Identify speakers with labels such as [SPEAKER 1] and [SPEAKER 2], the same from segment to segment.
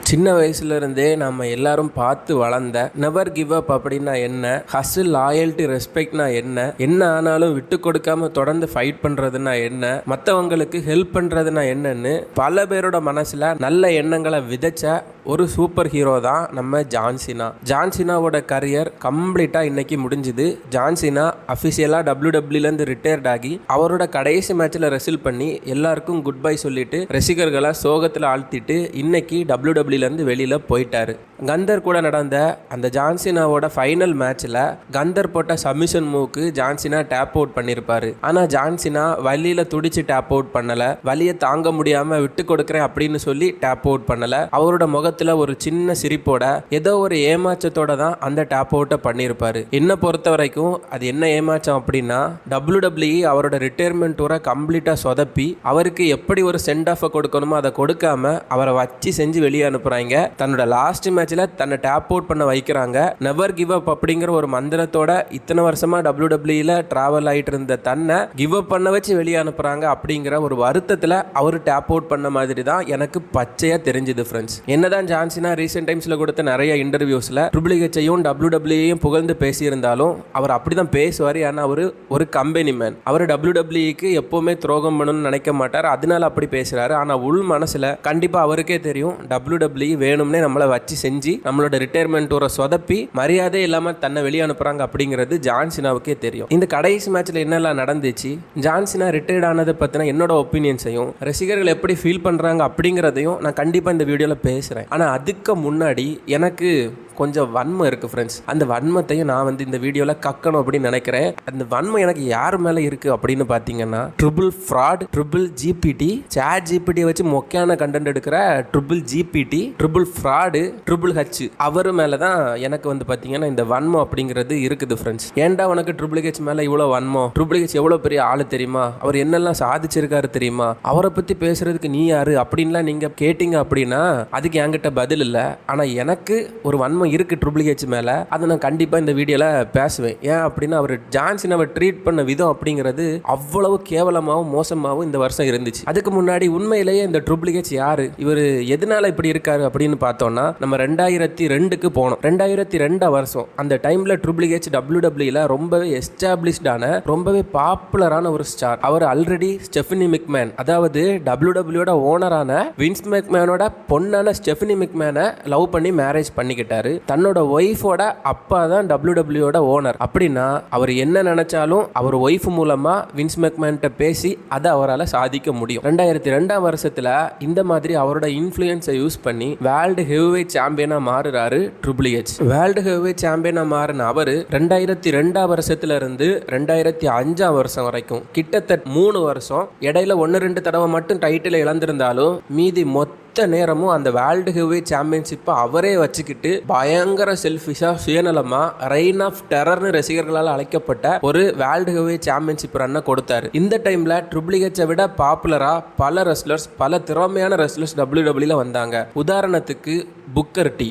[SPEAKER 1] சின்ன வயசுலேருந்தே நம்ம எல்லாரும் பார்த்து வளர்ந்த நெவர் கிவ் அப் அப்படின்னா என்ன, ஹசில், லாயல்ட்டி, ரெஸ்பெக்ட்னா என்ன ஆனாலும் விட்டு கொடுக்காம தொடர்ந்து ஃபைட் பண்ணுறதுனா என்ன, மற்றவங்களுக்கு ஹெல்ப் பண்ணுறதுனா என்னன்னு பல பேரோட மனசில் நல்ல எண்ணங்களை விதைச்ச ஒரு சூப்பர் ஹீரோ தான் நம்ம ஜான் சீனா. ஜான் சீனாவோட கரியர் கம்ப்ளீட்டாக இன்னைக்கு முடிஞ்சுது. ஜான் சீனா அஃபிஷியலாக டபிள்யூடபிள்யூலேருந்து ரிட்டையர்ட் ஆகி அவரோட கடைசி மேட்ச்சில் ரெசில் பண்ணி எல்லாருக்கும் குட் பை சொல்லிட்டு ரசிகர்களை சோகத்தில் ஆழ்த்திட்டு இன்னைக்கு டபிள்யூடபிள்யூலேருந்து வெளியில் போயிட்டாரு. கந்தர் கூட நடந்த அந்த ஜான் சீனாவோட ஃபைனல் மேட்ச்சில் கந்தர் போட்ட சப்மிஷன் மூவுக்கு ஜான் சீனா டேப் அவுட் பண்ணியிருப்பாரு. ஆனால் ஜான் சீனா வலியில் துடிச்சு டேப் அவுட் பண்ணலை, வலியை தாங்க முடியாமல் விட்டு கொடுக்குறேன் அப்படின்னு சொல்லி டேப் அவுட் பண்ணலை. அவரோட முகத்தில் ஒரு சின்ன சிரிப்போட ஏதோ ஒரு ஏமாற்றத்தோட தான் அந்த டேப் அவுட்டை பண்ணியிருப்பாரு. என்னை பொறுத்த வரைக்கும் அது என்ன ஏமாற்றம் அப்படின்னா, டபிள்யூடபிள்யூஇ அவரோட ரிட்டையர்மெண்ட் டூரை கம்ப்ளீட்டாக சொதப்பி அவருக்கு எப்படி ஒரு சென்ட் ஆஃபை கொடுக்கணுமோ அதை கொடுக்காம அவரை வச்சு செஞ்சு வெளியே அனுப்புகிறாங்க. தன்னோட லாஸ்ட் மேட்ச்சில் தன்னை டேப் அவுட் பண்ண வைக்கிறாங்க. நெவர் கிவ் அப் அப்படிங்கிற ஒரு மந்திரத்தோட இத்தனை வருஷமா டபிள்யூடபிள்யூல டிராவல் ஆகிட்டு இருந்த தன்னை கிவ் அப் பண்ண வச்சு வெளியே அனுப்புகிறாங்க அப்படிங்கிற ஒரு வருத்தத்தில் அவர் டேப் அவுட் பண்ண மாதிரி தான் எனக்கு பச்சையாக தெரிஞ்சுது ஃப்ரெண்ட்ஸ். என்னதான் ஜான் சீனா ரீசெண்ட் டைம்ஸில் கொடுத்த நிறைய இன்டர்வியூஸில் ட்ரிபிள் ஹெச்சையும் டபிள்யூடபிள்யூயும் புகழ்ந்து பேசியிருந்தாலும் அவர் அப்படி தான் பேசுவார். ஆனால் அவர் ஒரு கம்பெனி மேன். அவர் டபிள்யூடபிள்யூக்கு எப்போவுமே துரோகம் பண்ணணும்னு நினைக்க மாட்டார், அதனால அப்படி பேசுகிறாரு. ஆனால் உள் மனசில் கண்டிப்பாக அவருக்கே தெரியும் டபிள்யூடபிள்யூ வேணும்னே நம்மளை வச்சு செஞ்சு நம்மளோட ரிட்டையர்மெண்ட் டூரை சொதப்பி மரியாதை இல்லாமல் தன்னை வெளியே அனுப்புகிறாங்க அப்படிங்கிறது ஜான் சீனாவுக்கே தெரியும். இந்த கடைசி மேட்ச்சில் என்னெல்லாம் நடந்துச்சு, ஜான் சீனா ரிட்டையர்ட் ஆனதை பற்றின என்னோட ஒப்பீனியன்ஸையும் ரசிகர்கள் எப்படி ஃபீல் பண்ணுறாங்க அப்படிங்கிறதையும் நான் கண்டிப்பாக இந்த வீடியோவில் பேசுகிறேன். ஆனால் அதுக்கு முன்னாடி எனக்கு கொஞ்சம் வன்மம் இருக்குது ஃப்ரெண்ட்ஸ். அந்த வன்மத்தையும் நான் இந்த வீடியோவில் கக்கணும் அப்படின்னு நினைக்கிறேன். அந்த வன்மம் எனக்கு யார் மேலே இருக்குது அப்படின்னு பார்த்தீங்கன்னா, triple fraud, triple GPT, chat ஜிபிடியை வச்சு மொக்கையான கண்டென்ட் எடுக்கிற triple GPT, triple fraud, triple H அவர் மேலே தான் எனக்கு பார்த்தீங்கன்னா இந்த வன்மம் அப்படிங்கிறது இருக்குது ஃப்ரெண்ட்ஸ். ஏன்டா உனக்கு ட்ரிபிள் ஹெச் மேலே இவ்வளோ வன்மம்? ட்ரிபிள் ஹெச் எவ்வளோ பெரிய ஆள் தெரியுமா? அவர் என்னெல்லாம் சாதிச்சிருக்காரு தெரியுமா? அவரை பற்றி பேசுறதுக்கு நீ யாரு அப்படின்லாம் நீங்கள் கேட்டீங்க அப்படின்னா அதுக்கு என்கிட்ட பதில் இல்லை. ஆனால் எனக்கு ஒரு வன்மம் இருக்கு ட்ரிபிள் ஹெச் மேல. அதை நான் கண்டிப்பா இந்த வீடியோல பேசுவேன். ஏன் அப்படின்னா அவர் ஜான் சீனாவை ட்ரீட் பண்ண விதம் அப்படிங்கிறது அவ்வளவு கேவலமாகவும் மோசமாகவும் இந்த வருஷம் இருந்துச்சு. அதுக்கு முன்னாடி உண்மையிலேயே இந்த ட்ரிபிள் ஹெச் யாரு, இவர் எதனால இப்படி இருக்காரு அப்படின்னு பார்த்தோம்னா, நம்ம 2002க்கு போனோம். 2002 வருஷம் அந்த டைம்ல ட்ரிபிள் ஹெச் டபிள்யூடபிள்யூல ரொம்பவே எஸ்டாப்ளிஷ்டான, ரொம்பவே பாப்புலரான ஒரு ஸ்டார். அவர் ஆல்ரெடி ஸ்டெஃபனி மெக்மேன், அதாவது டபிள்யூடபிள்யூட ஓனரான வின்ஸ் மெக்மேனோட பொண்ணான ஸ்டெஃபனி மெக்மேனை லவ் பண்ணி மேரேஜ் பண்ணிக்கிட்டாரு. தன்னோட ஒய்ஃபோட அப்பா தான் டபிள்யூடபிள்யூட ஓனர். அப்படின்னா அவர் என்ன நினைச்சாலும் அவர் ஒய்ஃப் மூலமா வின்ஸ் மெக்மேன்ட்ட பேசி அதை அவரால் சாதிக்க முடியும். 2002 வருஷத்துல இந்த மாதிரி அவரோட இன்ஃப்ளூயன்ஸை யூஸ் பண்ணி வேர்ல்டு ஹெவிவெயிட் சாம்பியனா மாறுறாரு ட்ரிபிள் ஹெச். வேர்ல்டு ஹெவிவெயிட் சாம்பியனா மாறின அவர் 2002 வருஷத்துல இருந்து 2005 வருஷம் வரைக்கும் கிட்டத்தட்ட 3 வருஷம், இடையில 1-2 தடவை மட்டும் டைட்டில் இழந்திருந்தாலும் மீதி மொத்த நேரமும் அந்த வேர்ல்டு ஹெவிவெயிட் சாம்பியன்ஷிப்பை அவரே வச்சுக்கிட்டு பயங்கர செல்ஃபிஷா, சுயநலமா, ரெயின் ஆஃப் டெரர்னு ரசிகர்களால் அழைக்கப்பட்ட ஒரு வேர்ல்டு ஹெவிவெயிட் சாம்பியன்ஷிப் ரன்னை கொடுத்தாரு. இந்த டைம்ல ட்ரிபிள் ஹெச்சை விட பாப்புலரா பல ரெஸ்லர்ஸ், பல திறமையான ரெஸ்லர்ஸ் டபிள்யூடபிள்யூல வந்தாங்க. உதாரணத்துக்கு Booker T,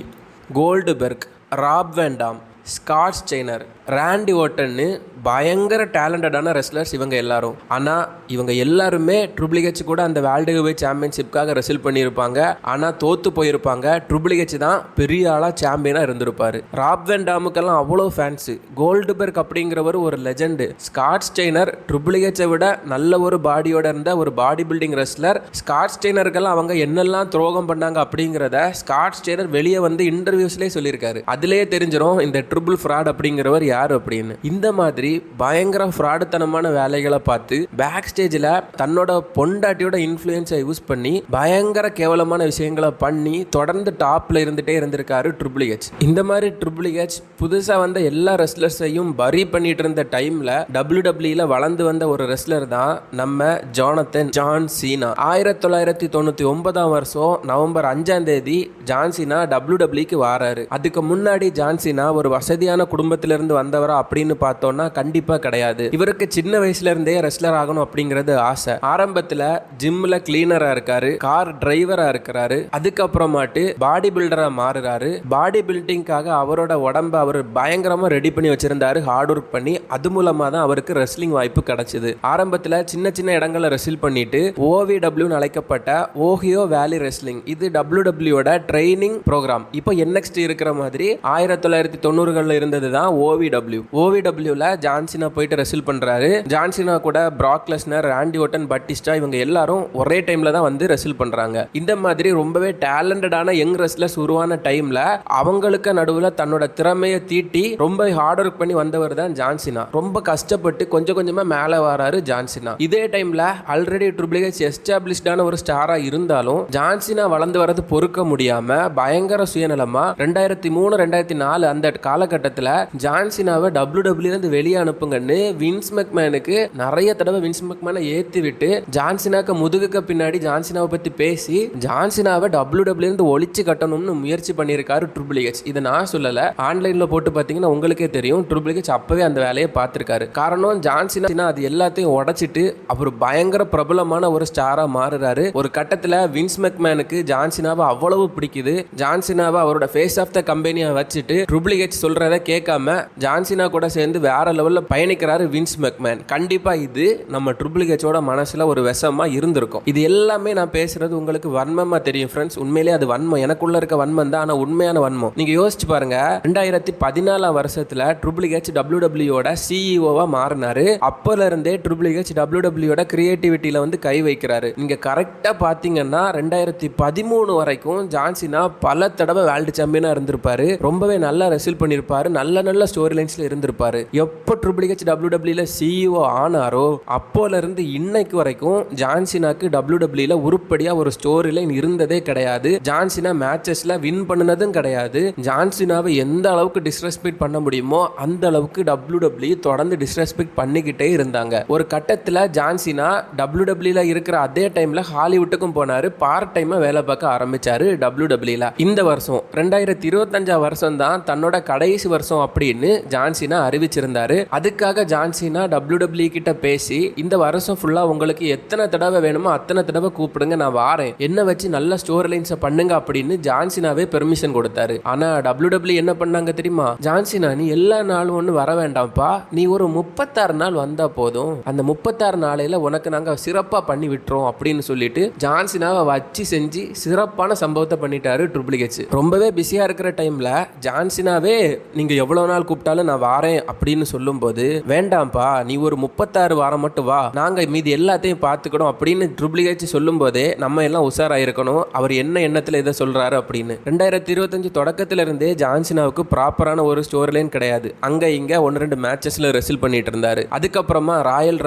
[SPEAKER 1] Goldberg, Rob Van Dam, Scott Steiner, Randy ஓட்டன்னு பயங்கர டேலண்டடான ரெஸ்லர்ஸ் இவங்க எல்லாரும். ஆனால் இவங்க எல்லாருமே ட்ரிபிள் ஹெச் கூட அந்த வேர்ல்டு ஹெவிவெயிட் சாம்பியன்ஷிப்காக ரெசில் பண்ணியிருப்பாங்க. ஆனால் தோத்து போயிருப்பாங்க. ட்ரிபிள் ஹெச் தான் பெரிய ஆளாக சாம்பியனாக இருந்திருப்பாரு. ராப் வேன் டாமுக்கெல்லாம் அவ்வளோ ஃபேன்ஸு. கோல்டுபெர்க் அப்படிங்கிறவர் ஒரு லெஜெண்டு. ஸ்காட் ஸ்டெய்னர் ட்ரிபிள் ஹெச்சை விட நல்ல ஒரு பாடியோட இருந்த ஒரு பாடி பில்டிங் ரெஸ்லர். ஸ்காட் ஸ்டெய்னருக்கெல்லாம் அவங்க என்னெல்லாம் துரோகம் பண்ணாங்க அப்படிங்கிறத ஸ்காட் ஸ்டெய்னர் வெளியே இன்டர்வியூஸ்லேயே சொல்லியிருக்காரு. அதுலேயே தெரிஞ்சிடும் இந்த ட்ரிபிள் ஃப்ராட் அப்படிங்கிறவர் யார் அப்படின்னு. இந்த மாதிரி பயங்கர ஃப்ராடுத்தனமான வேலைகளை பார்த்து பேக் ஸ்டேஜில் தன்னோட பொண்டாட்டியோட இன்ஃப்ளூயன்ஸை யூஸ் பண்ணி பயங்கர கேவலமான விஷயங்களை பண்ணி தொடர்ந்து டாப்ல இருந்திருக்காரு ட்ரிபிள் ஹெச். இந்த மாதிரி ட்ரிபிள் ஹெச் புதுசாக வந்த எல்லா ரெஸ்லர்ஸையும் பரி பண்ணிட்டு இருந்த டைம்ல டபிள்யூடபிள்யூல வளர்ந்து வந்த ஒரு ரெஸ்லர் தான் நம்ம ஜான் சீனா. 1999 வருஷம் நவம்பர் 5 ஜான் சீனா டபிள்யூடபிள்யூக்கு வராரு. அதுக்கு முன்னாடி ஜான் சீனா ஒரு வசதியான குடும்பத்திலிருந்து வந்தவரா அப்படின்னு பார்த்தோம்னா கண்டிப்பா கிடையாது. இவருக்கு சின்ன வயசுல இருந்தே ரெஸ்லர் ஆகணும் அப்படிங்கிறது ஆசை. ஆரம்பத்துல ஜிம்ல கிளீனரா இருக்காரு, கார் டிரைவரா இருக்கிறாரு, அதுக்கப்புறமாட்டு பாடி பில்டரா மாறுறாரு. பாடி பில்டிங்காக அவரோட உடம்ப அவர் பயங்கரமா ரெடி பண்ணி வச்சிருந்தாரு, ஹார்ட் ஒர்க் பண்ணி. அது மூலமா தான் அவருக்கு ரெஸ்லிங் வாய்ப்பு கிடைச்சது. ஆரம்பத்துல சின்ன சின்ன இடங்களை ரெஸ்ல் பண்ணிட்டு OVW அழைக்கப்பட்ட ஓஹியோ வேலி ரெஸ்லிங், இது WWOட ட்ரைனிங் ப்ரோக்ராம். இப்போ NXT இருக்கிற மாதிரி 1990களில் இருந்தது தான் OVW. OVWல ஜான்சினா போயிட்டு ரெஸ்ல் பண்றாரு. ஜான்சினா கூட பிராக் லெஸ்னர், ராண்டி ஓட்டன், பட்டிஸ்டா இவங்க எல்லாரும் ஒரே டைம்ல தான் வந்து ரெஸ்ல் பண்றாங்க. இந்த மாதிரி ரொம்பவே டேலண்டடான யங் ரெஸ்லர்ஸ் உருவான டைம்ல அவங்களுக்கு நடுவுல தன்னோட திறமையை தீட்டி ரொம்ப ஹார்ட் ஒர்க் பண்ணி வந்தவர் தான் ஜான்சினா. ரொம்ப கஷ்டப்பட்டு கொஞ்சம் கொஞ்சமா மேல வராரு ஜான்சினா. இதே டைம்ல ஆல்ரெடி ட்ரிபிள் ஹெச் எஸ்டாப்லிஷ்டான ஒரு ஸ்டாரா இருந்தாலும் ஜான்சினா வளர்ந்து வரது பொறுக்க முடியாம பயங்கர சுயநலமா 2003 2004 அந்த காலகட்டத்தில் ஜான்சினாவை WWE இருந்து வெளியே அனுப்புங்கன்னு வின்ஸ் மெக்மேனுக்கு நிறைய தடவை வின்ஸ் மெக்மேனை ஏத்தி விட்டு ஜான்சினாக்கு முதுகுக்கு பின்னாடி ஜான்சினாவை பத்தி பேசி ஜான்சினாவை WWE இருந்து ஒழிச்சு கட்டணும்னு முயற்சி பண்ணியிருக்காரு ட்ரிபிள் ஹெச். இதை நான் சொல்லல, ஆன்லைன்ல போட்டு பார்த்தீங்கன்னா உங்களுக்கே தெரியும். ட்ரிபிள் ஹெச் அப்பவே அந்த வேலையை பார்த்திருக்காரு. காரணம் ஜான்சினா அது எல்லாத்தையும் உடைச்சிட்டு அவர் பயங்கர பிரபலமான ஒரு ஸ்டாரா மாறுறாரு. ஒரு கட்டத்தில் வின்ஸ் மெக்மேனுக்கு ஜான்சினாவை அவ்வளவு பிடிக்குது. ஜான்சினாவை அவரோட ஃபேஸ் ஆஃப் த கம்பெனியை வச்சுட்டு ட்ரிபிள் ஹெச் சொல்றதை கேட்காம ஜான்சினா கூட சேர்ந்து வேற லெவல்ல பயணிக்கிறாரு வின்ஸ் மெக்மேன். கண்டிப்பா இது நம்ம ட்ரிபிள் ஹெச்சோட மனசுல ஒரு விஷமா இருந்திருக்கும். இது எல்லாமே நான் பேசுறது உங்களுக்கு வன்மமா தெரியும் ஃப்ரெண்ட்ஸ். உண்மையிலேயே அது வன்மம், எனக்குள்ள இருக்க வன்மம் தான், ஆனா உண்மையான வன்மம். நீங்க யோசிச்சு பாருங்க, 2014 வருஷத்துல ட்ரிபிள் ஹெச் WWOட சிஇஓவா மாறினாரு. அப்பல இருந்தே ட்ரிபிள் ஹெச் WWOட கிரியேட்டிவிட்டியில வந்து கை வைக்கிறாரு. நீங்க கரெக்டா பாத்தீங்கன்னா 2013 வரைக்கும் ஜான்சினா பல தடவை வேர்ல்டு சாம்பியனா இருந்திருப்பாரு. ரொம்பவே நல்லா ரெஸ்ல் பண்ணிருப்பாரு, நல்ல நல்ல ஸ்டோரி லைன்ஸ்ல இருந்திருப்பாரு. எப்போ ட்ரிபிள் ஹெச் WWOல சிஇஓ ஆனாரோ அப்போல இருந்து இன்னைக்கு வரைக்கும் ஜான்சினாக்கு WWOல உருப்படியா ஒரு ஸ்டோரி லைன் இருந்ததே கிடையாது. ஜான்சினா மேட்சஸ்ல வின் பண்ணனதும் கிடையாது. ஜான்சினாவை எந்த அளவுக்கு டிஸ்ரெஸ்பெக்ட் பண்ண முடியுமோ அந்த அளவுக்கு WWE தொடர்ந்து டிஸ்ரெஸ்பெக்ட் பண்ணிக்கிட்டே இருந்தாங்க. ஒரு கட்டத்தில் ஜான்சினா WWOல இருக்கிற அதே டைம்ல ஹாலிவுட்டுக்கும் போனாரு, பார்ட் டைமா வேலை பார்க்க ஆரம்பிச்சாரு WWOல. இந்த வருஷம் 2025 வருஷம் தான் தன்னோட கடைசி வருஷம் அப்படின்னு ஜான்சினா அறிவிச்சிருந்தாரு. அதுக்காக ஜான்சினா WWE கிட்ட பேசி இந்த வருஷம் ஃபுல்லா உங்களுக்கு எத்தனை தடவை வேணுமோ அத்தனை தடவை கூப்பிடுங்க, நான் வாரேன், என்ன வச்சு நல்ல ஸ்டோரி லைன்ஸை பண்ணுங்க அப்படின்னு ஜான்சினாவே பெர்மிஷன் கொடுத்தாரு. ஆனா WWE என்ன பண்ணாங்க தெரியுமா? ஜான்சினா நீ எல்லா நாளும் ஒன்று வர வேண்டாம்ப்பா, நீ ஒரு 36 நாள் வந்தா போதும், அந்த 36 நாளையில உனக்கு நாங்க சிறப்பா பண்ணி விட்டுறோம் அப்படின்னு சொல்லிட்டு ஜான்சினாவை வச்சு செஞ்சு சிறப்பான சம்பவத்தை பண்ணிட்டாரு ட்ரிபிள் ஹெச். ரொம்பவே பிஸியா இருக்கிற டைம்ல ஜான்சினாவே நீங்க எவ்வளவு நாள் கூப்பிட்டாலும் நான் வாரேன் அப்படின்னு சொல்லும் போது வேண்டாம்ப்பா நீ ஒரு 36 வாரம் மட்டும் வா, நாங்க மீதி எல்லாத்தையும் பார்த்துக்கணும் அப்படின்னு ட்ரிபிள் ஹெச் சொல்லும் போதே நம்ம எல்லாம் உஷாராயிருக்கணும் அவர் என்ன எண்ணத்துல இதை சொல்றாரு அப்படின்னு. 2025 தொடக்கத்துல இருந்தே ஜான்சினாவுக்கு ப்ராப்பரான ஒரு ஸ்டோரி லைன் கிடையாது. அங்க இங்க 1-2 மேட்சஸ்ல ரெஸ்ல் பண்ணிட்டு இருந்தாரு. அதுக்கப்புறமா ராயல்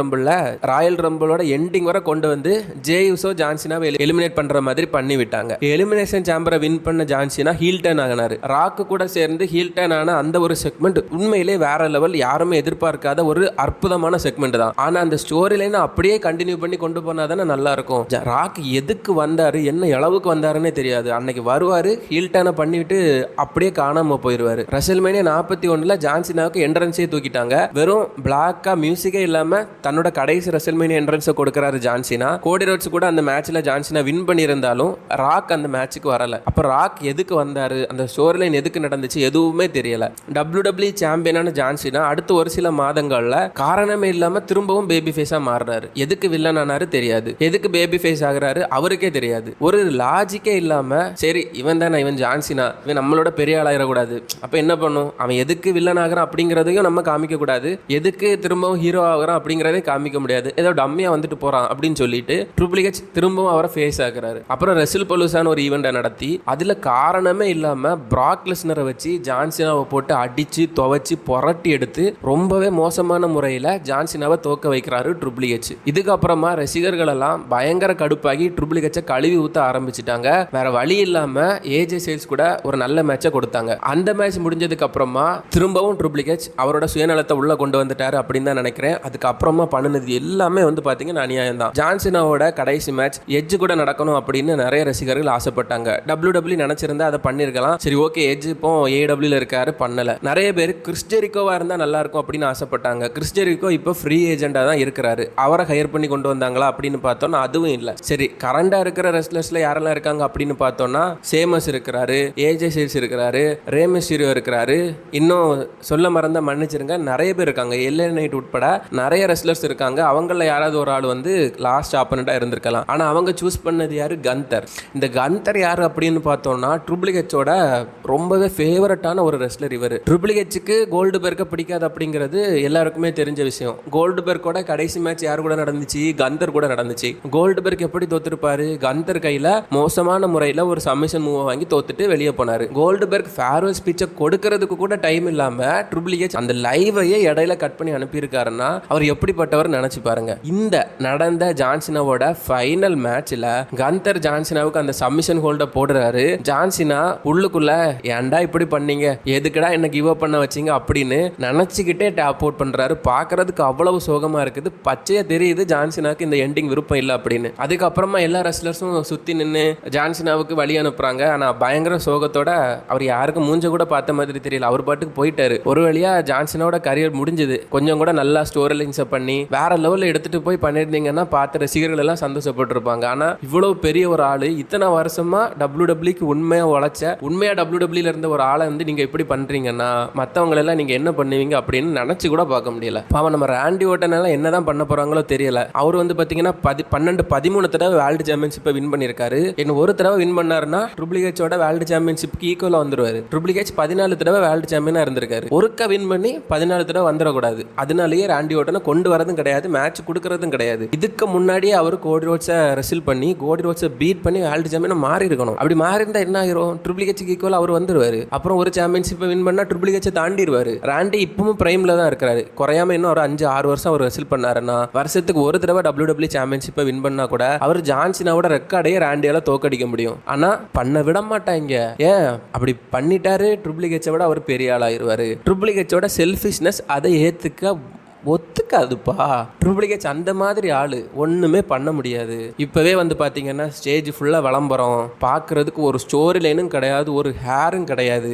[SPEAKER 1] ரம்பிளோட எண்டிங் வரை கொண்டு வந்து ஜே யூசோ ஜான்சினாவை எலிமினேட் பண்ற மாதிரி பண்ணி விட்டாங்க. எலிமினேஷன் சாம்பரை வின் பண்ண ஜான்சினா ஹீல் டர்ன் ஆகினாரு. ராக்கு கூட சேர்ந்து ஹீல் டர்ன் ஆன அந்த ஒரு செக்மெண்ட் உண்மையிலே வேற லெவல், யாருமே எதிர்பார்க்காத ஒரு அற்புதமான செக்மெண்ட் தான். ஆனா அந்த ஸ்டோரி லைனை அப்படியே கண்டினியூ பண்ணி கொண்டு போனா தானே நல்லா இருக்கும். ராக் எதுக்கு வந்தாரு, என்ன அளவுக்கு வந்தாருன்னே தெரியாது. அன்னைக்கு வருவாரு, ஹீல் டர்னை பண்ணிட்டு அப்படியே காணாம போயிருவாரு. ரெசல்மேனியா 41ல ஜான்சினாவுக்கு என்ட்ரன்ஸே தூக்கிட்டாங்க. வெறும் பிளாக்கா மியூசிக்கே இல்லாம தன்னோட கடைசி ரெசல்மேனியா என்ட்ரன்ஸை கொடுக்கறாரு ஜான்சினா. கோடி ரோட்ஸ் கூட அந்த மேட்ச்ல ஜான்சினா வின் பண்ணியிருந்தாலும் ராக் அந்த மேட்சுக்கு வரல. அப்ப ராக் எதுக்கு வந்தாரு, அந்த ஸ்டோரி லைன் எதுக்கு நடந்துச்சு எதுவுமே தெரியல. WWE சாம்பியனான ஜான்சினா அடுத்த ஒரு சில மாதங்கள்ல காரணமே இல்லாம திரும்பவும் பேபி ஃபேஸா மாறுறாரு. எதுக்கு வில்லன் ஆனாரு தெரியாது, எதுக்கு பேபி ஃபேஸ் ஆகுறாரு அவருக்கே தெரியாது. ஒரு லாஜிக்கே இல்லாம சரி இவன் தானே, இவன் ஜான்சினா, இவன் நம்மளோட பெரிய ஆளாயிடக்கூடாது, அப்ப என்ன பண்ணும், அவன் எதுக்கு வில்லன் ஆகிறான் அப்படிங்கிறதையும் நம்ம காமிக்க கூடாது, எதுக்கு திரும்பவும் ஹீரோ ஆகுறான் அப்படிங்கிறதையும் காமிக்க முடியாது, ஏதோ டம்மியா வந்துட்டு போறான் அப்படின்னு சொல்லிட்டு ட்ரிபிள் ஹெச் திரும்பவும் அவரை ஃபேஸ் ஆகுறாரு. அப்புறம் ரெசில் பலூசான ஒரு ஈவெண்ட்டை நடத்தி அதுல காரணமே இல்லாம பிராக் லெஸ்னரை வச்சு ஜான்சினாவை போட்டு அடிச்சு துவைச்சு புரட்டி எடுத்து ரொம்பவே மோசமான முறையில் ஜான்சினாவை தோக்க வைக்கிறாரு ட்ரிபிள் ஹெச். இதுக்கப்புறமா ரசிகர்கள் எல்லாம் பயங்கர கடுப்பாகி ட்ரிபிள் ஹெச்சை கழுவி ஊற்ற ஆரம்பிச்சிட்டாங்க. வேற வழி இல்லாம ஏஜே சேல்ஸ் கூட ஒரு நல்ல மேட்சை கொடுத்தாங்க. அந்த மேட்ச் முடிஞ்சதுக்கு அப்புறமா திரும்பவும் ட்ரிபிள் ஹெச் அவரோட சுயநலத்தை உள்ள கொண்டு வந்துட்டாரு அப்படின்னு தான் நினைக்கிறேன். அதுக்கப்புறமா பண்ணினது எல்லாமே வந்து பாத்தீங்கன்னா அநியாயம் தான். ஜான்சினாவோட கடைசி மேட்ச் எட்ஜ் கூட நடக்கணும் அப்படின்னு நிறைய ரசிகர்கள் ஆசைப்பட்டாங்க. WWE நினைச்சிருந்தா அதை பண்ணிருக்கலாம். சரி ஓகே, எட்ஜ் இப்போ AEWல இருக்காரு, பண்ணல. நிறைய பேர் கிறிஸ் ஜெரிகோவா இருந்தா நல்லா இருக்கும் நடக்கும் அப்படின்னு ஆசைப்பட்டாங்க. கிறிஸ் ஜெரிகோ இப்போ ஃப்ரீ ஏஜெண்டாக தான் இருக்கிறாரு. அவரை ஹையர் பண்ணி கொண்டு வந்தாங்களா அப்படின்னு பார்த்தோன்னா அதுவும் இல்லை. சரி, கரண்டாக இருக்கிற ரெஸ்லர்ஸில் யாரெல்லாம் இருக்காங்க அப்படின்னு பார்த்தோன்னா சேமஸ் இருக்கிறாரு, ஏஜே ஸ்டைல்ஸ் இருக்கிறாரு, ரே மிஸ்டீரியோ இருக்கிறாரு, இன்னும் சொல்ல மறந்த மன்னிச்சிருங்க நிறைய பேர் இருக்காங்க. எல்ஏ நைட் உட்பட நிறைய ரெஸ்லர்ஸ் இருக்காங்க. அவங்கள யாராவது ஒரு ஆள் வந்து லாஸ்ட் ஆப்பனண்ட்டாக இருந்திருக்கலாம். ஆனால் அவங்க சூஸ் பண்ணது யார்? கந்தர். இந்த கந்தர் யார் அப்படின்னு பார்த்தோம்னா ட்ரிபிள் ஹெச்சோட ரொம்பவே ஃபேவரட்டான ஒரு ரெஸ்லர் இவர். ட்ரிபிள் ஹெச்சுக்கு கோல்டுபெர்க்கை பிடிக்காது அப்படிங்கிறது எல்லாருக்குமே தெரிஞ்ச விஷயம். கோல்டுபெர்க்கோட கடைசி மேட்ச் யார் கூட நடந்துச்சு? கந்தர் கூட நடந்துச்சு. கோல்டுபெர்க் எப்படி தோத்துருப்பாரு? கந்தர் கையில் மோசமான முறையில் ஒரு சப்மிஷன் மூவ் வாங்கி தோத்துட்டு வெளியே போனார். கோல்டுபெர்க் ஃபேர்வெல் ஸ்பீச்சை கொடுக்கறதுக்கு கூட டைம் இல்லாமல் ட்ரிபிள் ஹெச் அந்த லைவையே இடையில கட் பண்ணி அனுப்பியிருக்காருன்னா அவர் எப்படிப்பட்டவர் நினைச்சு பாருங்க. இந்த நடந்த ஜான்சினாவோட ஃபைனல் மேட்ச்ல கந்தர் ஜான்சினாவுக்கு அந்த சப்மிஷன் ஹோல்ட போடுறாரு. ஜான்சினா உள்ளுக்குள்ள ஏன்டா இப்படி பண்ணீங்க, எதுக்குடா என்ன கிவ் அப் பண்ண வச்சீங்க அப்படின்னு நினைச்சுக்கிட்டே டேப் அவுட் பண்றாரு. பார்க்கறதுக்கு அவ்வளவு சோகமா இருக்குது. பச்சையா தெரியுது ஜான்சினாவுக்கு இந்த எண்டிங் விருப்பம் இல்லை அப்படின்னு. அதுக்கப்புறமா எல்லா ரெஸ்லர்ஸும் சுத்தி நின்று ஜான்சினாவுக்கு வழி அனுப்புறாங்க. ஆனா பயங்கர சோகத்தோட அவர் யாருக்கும் மூஞ்ச கூட பார்த்த மாதிரி தெரியல. அவர் பாட்டுக்கு போயிட்டாரு. ஒரு வழியா ஜான்சினாவோட கரியர் முடிஞ்சது. கொஞ்சம் கூட நல்லா ஸ்டோரி லைன்ஸை பண்ணி வேற லெவலில் எடுத்துட்டு போய் பண்ணியிருந்தீங்கன்னா பார்த்த ரசிகர்கள் எல்லாம் சந்தோஷப்பட்டிருப்பாங்க. ஆனா இவ்வளவு பெரிய ஒரு ஆளு இத்தனை வருஷமா WWE உண்மையா உழைச்ச உண்மையா WWE இருந்த ஒரு ஆளை வந்து நீங்க எப்படி பண்றீங்கன்னா மற்றவங்க எல்லாம் நீங்க என்ன பண்ணுவீங்க அப்படின்னு நினைச்சு கூட பார்க்க முடியல. பாவம் நம்ம ராண்டி ஓட்டன் எல்லாம் என்னதான் பண்ண போறாங்களோ தெரியல. அவர் வந்து பாத்தீங்கன்னா 12-13 தடவை வேர்ல்டு சாம்பியன்ஷிப்பை வின் பண்ணியிருக்காரு. இன்னும் ஒரு தடவை வின் பண்ணாருன்னா ட்ரிபிள் ஹெச்சோட வேர்ல்டு சாம்பியன்ஷிப்க்கு ஈக்குவலா வந்துருவாரு. ட்ரிபிள் ஹெச் 14 தடவை வேர்ல்டு சாம்பியனா இருந்திருக்காரு. ஒருக்க வின் பண்ணி 14 தடவை வந்துடக்கூடாது. அதனாலேயே ராண்டி ஓட்டனை கொண்டு வரதும் கிடையாது, மேட்ச் கொடுக்கறதும் கிடையாது. இதுக்கு முன்னாடியே அவர் கோடி ரோட்ஸை ரெசில் பண்ணி கோடி ரோட்ஸை பீட் பண்ணி வேர்ல்டு சாம்பியனை மாறி இருக்கணும். அப்படி மாறி இருந்தா என்ன ஆயிரும்? ட்ரிபிள் ஹெச்சுக்கு ஈக்குவல் அவர் வந்துருவாரு. அப்புறம் ஒரு சாம்பியன்ஷிப்பை வின் பண்ணா ட்ரிபிள் ஹெச்சை தாண்டிடுவாரு. ராண்டி இப்பவும் பிரைம்ல தான் இருக்கிறாரு. குறையாம இன்னும் ஒரு 5-6 வருஷம் அவர் ரெசில் பண்ணாருன்னா வருஷத்துக்கு ஒரு தடவை WWE சாம்பியன்ஷிப்பை வின் பண்ணா கூட அவர் ஜான்சினாவோட ரெக்கார்டையே ராண்டியால தோக்கடிக்க முடியும். ஆனா பண்ண விட மாட்டாங்க. ஏன் அப்படி பண்ணிட்டாரு? ட்ரிபிள் ஹெச்சை விட அவர் பெரிய ஆளாயிருவாரு. ட்ரிபிள் ஹெச்சோட செல்ஃபிஷ்னஸ் அதை ஒத்துக்காதுப்பா. ட்ரிபிள் ஹெச் அந்த மாதிரி ஆளு, ஒண்ணுமே பண்ண முடியாது. இப்பவே வந்து பாத்தீங்கன்னா ஸ்டேஜ் ஃபுல்லா விளம்பரம், பாக்குறதுக்கு ஒரு ஸ்டோரி லைனும் கிடையாது, ஒரு ஹேரும் கிடையாது.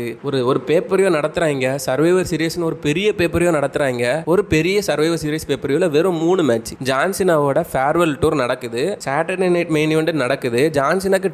[SPEAKER 1] ஒரு பேப்பரையோ நடத்துறாங்க. சர்வைவர் சீரிஸ்னு ஒரு பெரிய பேப்பரையோ நடத்துறாங்க. ஒரு பெரிய சர்வைவர் சீரிஸ் பேப்பரையோல வெறும் 3 மேட்ச். ஜான்சினாவோட ஃபேர்வெல் டூர் நடக்குது, சாட்டர்டே நைட் மெயின் ஈவென்ட் நடக்குது. ஜான்சினாக்கு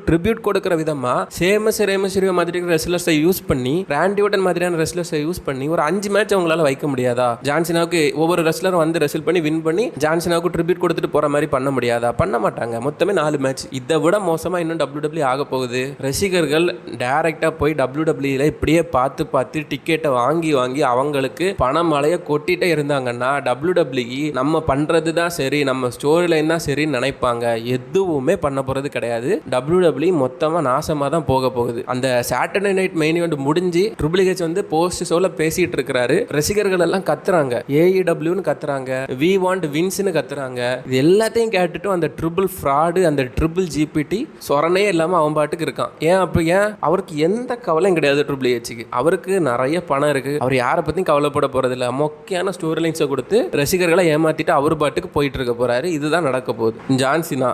[SPEAKER 1] ட்ரிபியூட் கொடுக்கிற விதமா சேமஸ் ரேமஸ்டீரியோ மாதிரி ரெஸ்லர்ஸை யூஸ் பண்ணி, ராண்டி ஓட்டன் மாதிரியான ரெஸ்லர்ஸை யூஸ் பண்ணி ஒரு 5 மேட்ச் அவங்களால வைக்க முடியாதா? ஜான்சினாவுக்கு ஒவ்வொரு ரெஸ்லரும் வந்து ரெசில் பண்ணி வின் பண்ணி ஜான்சினாவுக்கு ட்ரிபியூட் கொடுத்துட்டு போற மாதிரி பண்ண முடியாதா? பண்ண மாட்டாங்க. மொத்தமே 4 மேட்ச். இதை விட மோசமா இன்னும் WWE ஆக போகுது. ரசிகர்கள் டைரக்டா போய் WWE இப்படியே பார்த்து டிக்கெட்டை வாங்கி அவங்களுக்கு பணம் மழைய கொட்டிட்டே இருந்தாங்கன்னா WWE நம்ம பண்றது தான் சரி, நம்ம ஸ்டோரி லைன் தான் சரின்னு நினைப்பாங்க. எதுவுமே பண்ண போறது கிடையாது. WWE மொத்தமா நாசமா தான் போக போகுது. அந்த சாட்டர்டே நைட் மெயின் ஈவென்ட் முடிஞ்சு ட்ரிபிள் ஹெச் வந்து போஸ்ட் ஷோல பேசிட்டு இருக்கிறாரு. ரசிகர்கள் எல்லாம் கத்துறாங்க, AEWன்னு கத்துறாங்க, வி வாண்ட் வின்ஸ்னு கத்துறாங்க. இது எல்லாத்தையும் கேட்டுட்டு அந்த ட்ரிபிள் ஃப்ராடு, அந்த ட்ரிபிள் ஜிபிடி சொரணே இல்லாம அவன் பாட்டுக்கு இருக்கான். ஏன் அவருக்கு எந்த கவலையும் கிடையாது. ட்ரிபிள் ஹெச்சுக்கு அவருக்கு நிறைய பணம் இருக்கு. அவர் யாரை பத்தியும் கவலைப்பட போறது இல்லை. மொக்கையான ஸ்டோரி லைன்ஸை கொடுத்து ரசிகர்களை ஏமாத்திட்டு அவர் பாட்டுக்கு போயிட்டு இருக்க போறாரு. இதுதான் நடக்க போகுது. ஜான்சினா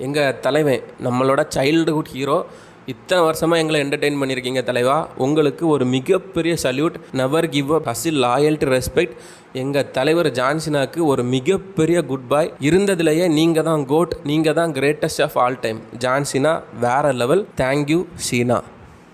[SPEAKER 1] எங்க தலைவன், நம்மளோட சைல்டுஹுட் ஹீரோ. இத்தனை வருஷமாக எங்களை என்டர்டெயின் பண்ணியிருக்கீங்க தலைவா. உங்களுக்கு ஒரு மிகப்பெரிய salute. Never give up, hustle, loyalty, respect. எங்கள் தலைவர் ஜான்சினாக்கு ஒரு மிகப்பெரிய குட் பாய். இருந்ததுலேயே நீங்கள் தான் கோட், நீங்கள் தான் greatest of all time. John Cena வேற லெவல். தேங்க்யூ சீனா.